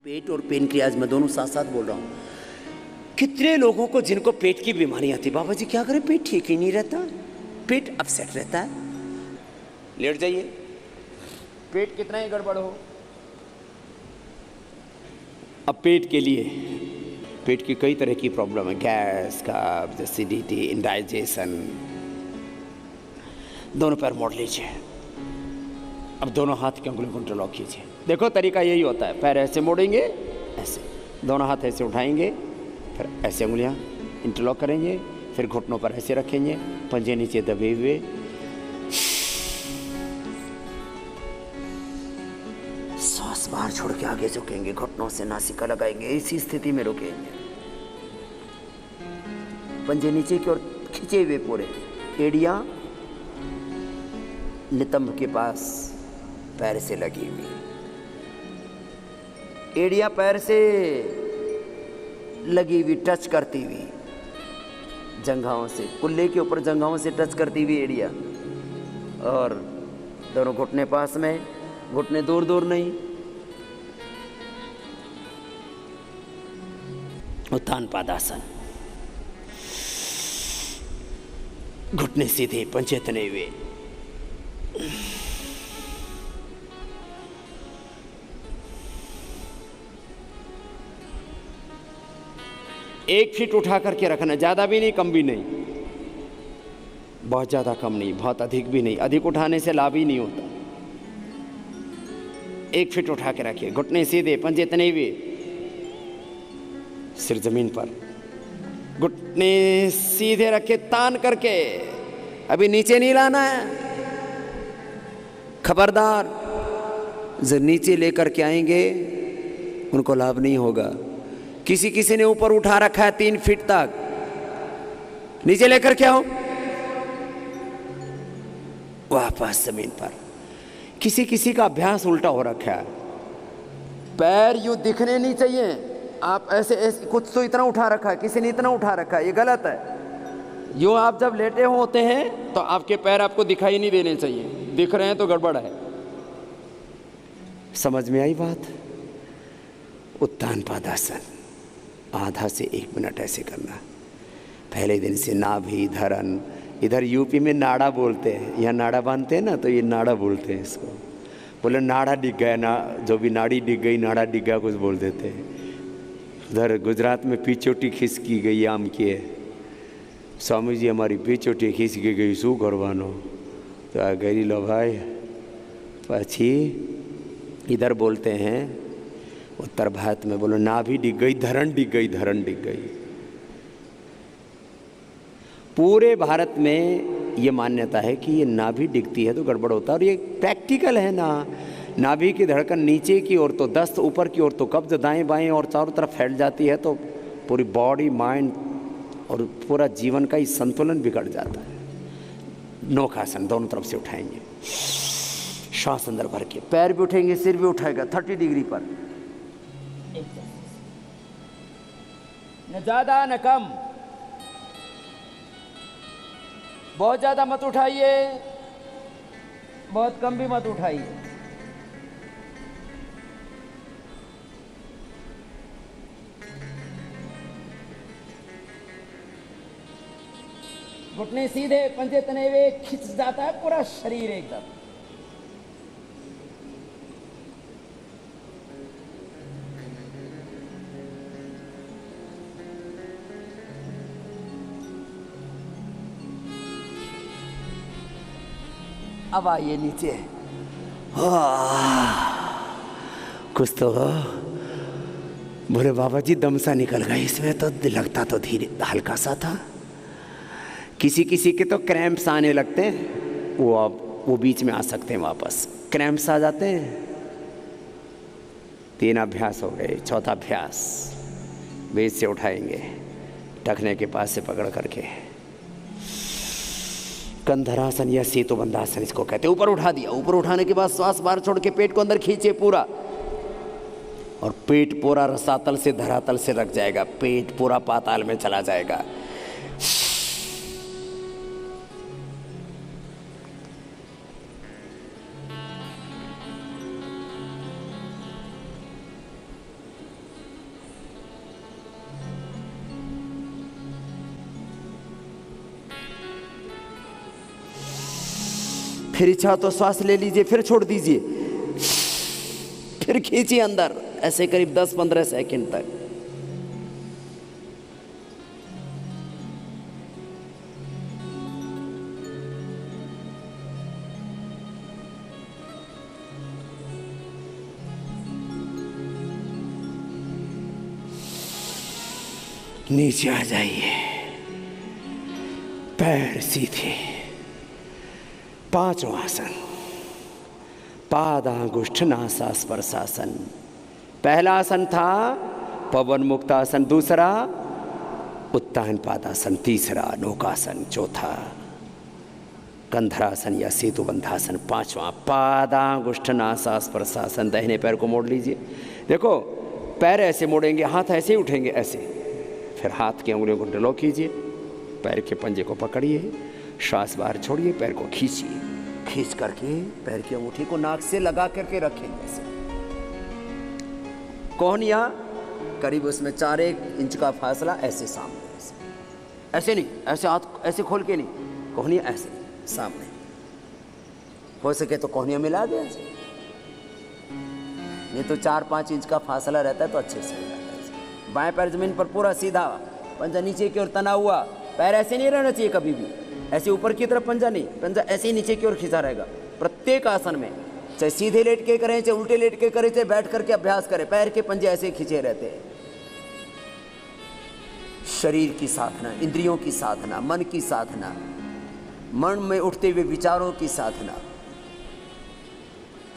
पेट और पेनक्रियाज में दोनों साथ साथ बोल रहा हूँ। कितने लोगों को जिनको पेट की बीमारी आती, बाबा जी क्या करें, पेट ठीक ही नहीं रहता, पेट अपसेट रहता है। लेट जाइए, पेट कितना ही गड़बड़ हो। अब पेट के लिए, पेट की कई तरह की प्रॉब्लम है, गैस, कब्ज, एसिडिटी, इंडाइजेशन। दोनों पैर मोड़ लीजिए। अब दोनों हाथ की उंगलियों को इंटरलॉक कीजिए। देखो तरीका यही होता है, पैर ऐसे मोड़ेंगे, ऐसे दोनों हाथ ऐसे उठाएंगे, फिर ऐसे उंगलियां इंटरलॉक करेंगे, फिर घुटनों पर ऐसे रखेंगे, पंजे नीचे दबे हुए, सांस बाहर छोड़ के आगे झुकेंगे, घुटनों से नासिका लगाएंगे, इसी स्थिति में रुकेंगे, पंजे नीचे की ओर खींचे हुए पूरे, एड़ियां नितंब के पास पैर से लगी हुई, एड़ियां पैर से लगी हुई, टच करती हुई, जंघाओं से, कुल्ले के ऊपर जंघाओं से टच करती हुई एड़ियां, और दोनों घुटने पास में, घुटने दूर दूर नहीं। उत्थान पादासन, घुटने सीधे, पंजे तने हुए, एक फीट उठा करके रखना, ज्यादा भी नहीं कम भी नहीं, बहुत ज्यादा कम नहीं, बहुत अधिक भी नहीं, अधिक उठाने से लाभ ही नहीं होता। 1 फीट उठा के रखिए, घुटने सीधे, पंजे तने हुए, सिर जमीन पर, घुटने सीधे रखे, तान करके, अभी नीचे नहीं लाना है, खबरदार, जो नीचे लेकर के आएंगे उनको लाभ नहीं होगा। किसी किसी ने ऊपर उठा रखा है 3 फीट तक, नीचे लेकर के आओ, वापस जमीन पर। किसी किसी का अभ्यास उल्टा हो रखा है, पैर यूं दिखने नहीं चाहिए, आप ऐसे ऐसे, कुछ तो इतना उठा रखा है, किसी ने इतना उठा रखा है, ये गलत है। यूं आप जब लेटे होते हैं तो आपके पैर आपको दिखाई नहीं देने चाहिए, दिख रहे हैं तो गड़बड़ है। समझ में आई बात? उत्थान पादासन, आधा से 1 मिनट ऐसे करना। पहले दिन से नाभि, धरन, इधर यूपी में नाड़ा बोलते हैं, यहाँ नाड़ा बांधते हैं ना, तो ये नाड़ा बोलते हैं इसको। बोले नाड़ा डिग गया ना, जो भी नाड़ी डिग गई, नाड़ा डिग गया, कुछ बोल देते हैं। उधर गुजरात में पीछोटी खिसकी गई आम की है, स्वामी जी हमारी पीछोटी खिसकी गई, शू करवानो, तो आ गई लो भाई। पछी इधर बोलते हैं उत्तर भारत में, बोलो नाभि डिग गई, धरण डिग गई, धरण डिग गई। पूरे भारत में ये मान्यता है कि ये नाभि डिगती है तो गड़बड़ होता है, और ये प्रैक्टिकल है ना। नाभि की धड़कन नीचे की ओर तो दस्त, ऊपर की ओर तो कब्ज, दाएं बाएं और चारों तरफ फैल जाती है, तो पूरी बॉडी, माइंड और पूरा जीवन का ही संतुलन बिगड़ जाता है। नौकासन, दोनों तरफ से उठाएंगे, श्वास अंदर भर के, पैर भी उठेंगे, सिर भी उठाएगा 30 डिग्री पर, न ज्यादा न कम, बहुत ज्यादा मत उठाइए, बहुत कम भी मत उठाइए। घुटने सीधे, पंजे तने हुए, खिंच जाता है पूरा शरीर एकदम। अब आइए नीचे, कुछ तो बोले बाबा जी दम सा निकल गया इसमें, तो लगता तो धीरे हल्का सा था। किसी किसी के तो क्रैम्प्स आने लगते हैं, वो बीच में आ सकते हैं, वापस क्रैम्प्स आ जाते हैं। 3 अभ्यास हो गए, चौथा अभ्यास बीच से उठाएंगे, टखने के पास से पकड़ करके, कंधरासन या सेतुबंधासन इसको कहते हैं। ऊपर उठा दिया, ऊपर उठाने के बाद श्वास बाहर छोड़ के पेट को अंदर खींचे पूरा, और पेट पूरा रसातल से धरातल से रख जाएगा, पेट पूरा पाताल में चला जाएगा। फिर इच्छा तो श्वास ले लीजिए, फिर छोड़ दीजिए, फिर खींचिए अंदर, ऐसे करीब 10-15 सेकंड तक। नीचे आ जाइए, पैर सीधे, पांचों आसन, पादांगुष्ठ नासा स्पर्शासन। पहला आसन था पवन मुक्तासन, दूसरा उत्तान पादासन, तीसरा नौकासन, चौथा कंधरासन या सेतुबंधासन, पांचवा पादांगुष्ठ नासा स्पर्शासन। दाहिने पैर को मोड़ लीजिए, देखो पैर ऐसे मोड़ेंगे, हाथ ऐसे ही उठेंगे, ऐसे। फिर हाथ की उंगलियों को ड्रॉ कीजिए, पैर के पंजे को पकड़िए, श्वास बाहर छोड़िए, पैर को खींचिए, खींच करके पैर की अंगूठी को नाक से लगा करके रखेंगे ऐसे। कोहनिया करीब उसमें 4 इंच का फासला, ऐसे सामने, ऐसे नहीं, ऐसे हाथ ऐसे खोल के नहीं, कोहनिया ऐसे सामने। हो सके तो कोहनिया मिला दे ऐसे, ये तो 4-5 इंच का फासला रहता है तो अच्छे से। बाएं पैर जमीन पर पूरा सीधा, पंजा नीचे की ओर तना हुआ, पैर ऐसे नहीं रहना चाहिए कभी भी, ऐसे ऊपर की तरफ पंजा नहीं, पंजा ऐसे ही नीचे की ओर खींचा रहेगा प्रत्येक आसन में। चाहे सीधे लेट के करें, चाहे उल्टे लेट के करें, चाहे बैठ करके अभ्यास करें, पैर के पंजे ऐसे खींचे रहते हैं। शरीर की साधना, इंद्रियों की साधना, मन की साधना, मन में उठते हुए विचारों की साधना।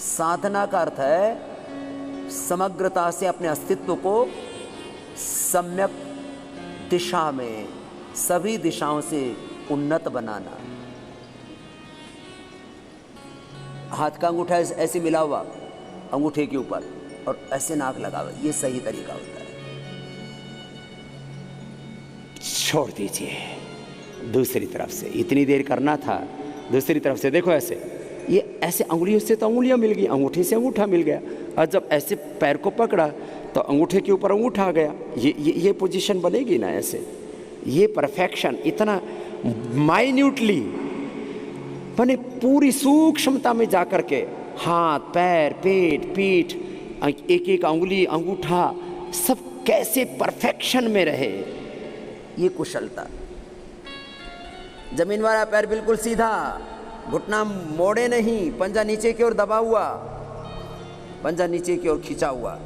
साधना का अर्थ है समग्रता से अपने अस्तित्व को सम्यक दिशा में, सभी दिशाओं से उन्नत बनाना। हाथ का अंगूठा ऐसे मिला हुआ अंगूठे के ऊपर और ऐसे नाक लगा हुआ, ये सही तरीका होता है। छोड़ दीजिए, दूसरी तरफ से इतनी देर करना था, दूसरी तरफ से देखो ऐसे, ये ऐसे अंगुलियों से तो अंगुलियां मिल गई, अंगूठे से अंगूठा मिल गया, और जब ऐसे पैर को पकड़ा तो अंगूठे के ऊपर अंगूठा आ गया। ये पोजीशन बनेगी ना ऐसे, ये परफेक्शन इतना माइन्यूटली माने पूरी सूक्ष्मता में जाकर के हाथ, पैर, पेट, पीठ, एक एक अंगुली, अंगूठा सब कैसे परफेक्शन में रहे, ये कुशलता। जमीन वाला पैर बिल्कुल सीधा, घुटना मोड़े नहीं, पंजा नीचे की ओर दबा हुआ, पंजा नीचे की ओर खींचा हुआ।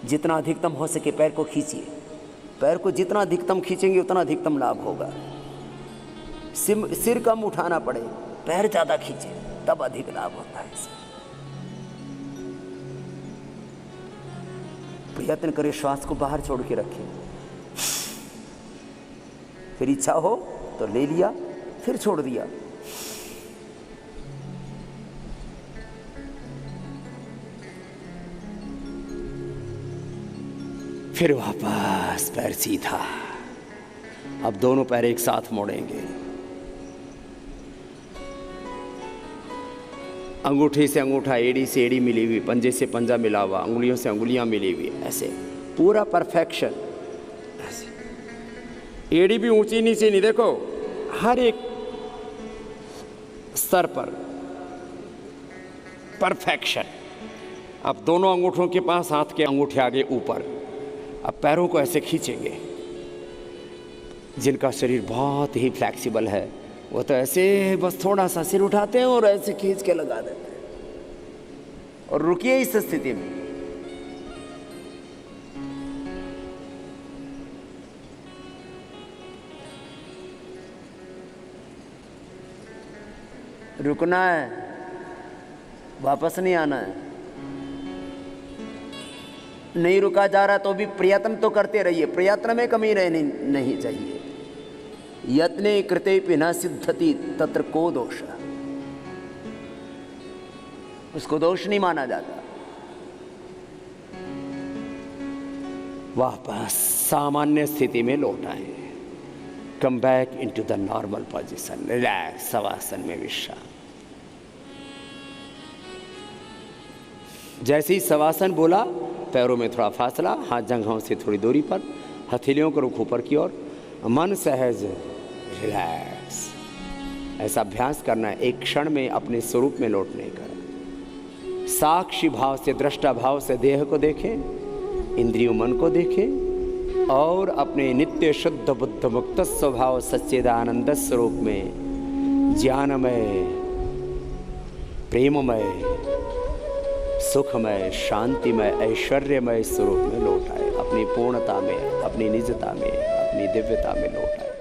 जितना अधिकतम हो सके पैर को खींचिए, पैर को जितना अधिकतम खींचेंगे उतना अधिकतम लाभ होगा। सिर कम उठाना पड़े, पैर ज्यादा खींचे, तब अधिक लाभ होता है। प्रयत्न करें, श्वास को बाहर छोड़ के रखें, फिर इच्छा हो तो ले लिया, फिर छोड़ दिया। फिर वापस पैर सीधा। अब दोनों पैर एक साथ मोड़ेंगे, अंगूठे से अंगूठा, एड़ी से एड़ी मिली हुई, पंजे से पंजा मिला हुआ, अंगुलियों से अंगुलियां मिली हुई, ऐसे पूरा परफेक्शन। ऐसे एड़ी भी ऊंची नीचे नहीं, देखो हर एक स्तर पर परफेक्शन। अब दोनों अंगूठों के पास हाथ के अंगूठे आगे ऊपर। अब पैरों को ऐसे खींचेंगे। जिनका शरीर बहुत ही फ्लेक्सिबल है वो तो ऐसे बस थोड़ा सा सिर उठाते हैं और ऐसे खींच के लगा देते हैं और रुकिए इस स्थिति में। रुकना है, वापस नहीं आना है। नहीं रुका जा रहा तो भी प्रयत्न तो करते रहिए, प्रयत्न में कमी रहनी नहीं चाहिए। यत्ने कृते न सिद्धति तत्र को दोष, उसको दोष नहीं माना जाता। वापस सामान्य स्थिति में लौट आए। Come back into the normal position, relax, shavasana में विश्राम। जैसे ही शवासन बोला, पैरों में थोड़ा फासला, हाथ जंघों से थोड़ी दूरी पर, हथेलियों को रुख ऊपर की ओर, मन सहज, रिलैक्स। ऐसा अभ्यास करना है, एक क्षण में अपने स्वरूप में लौटने का। साक्षी भाव से, दृष्टा भाव से देह को देखें, इंद्रियों मन को देखें और अपने नित्य शुद्ध बुद्ध मुक्त स्वभाव सच्चिदानंद स्वरूप में ज्ञानमय, प्रेममय, सुखमय, शांतिमय, ऐश्वर्यमय स्वरूप में लौट आए, अपनी पूर्णता में, अपनी निजता में, अपनी दिव्यता में लौट आए।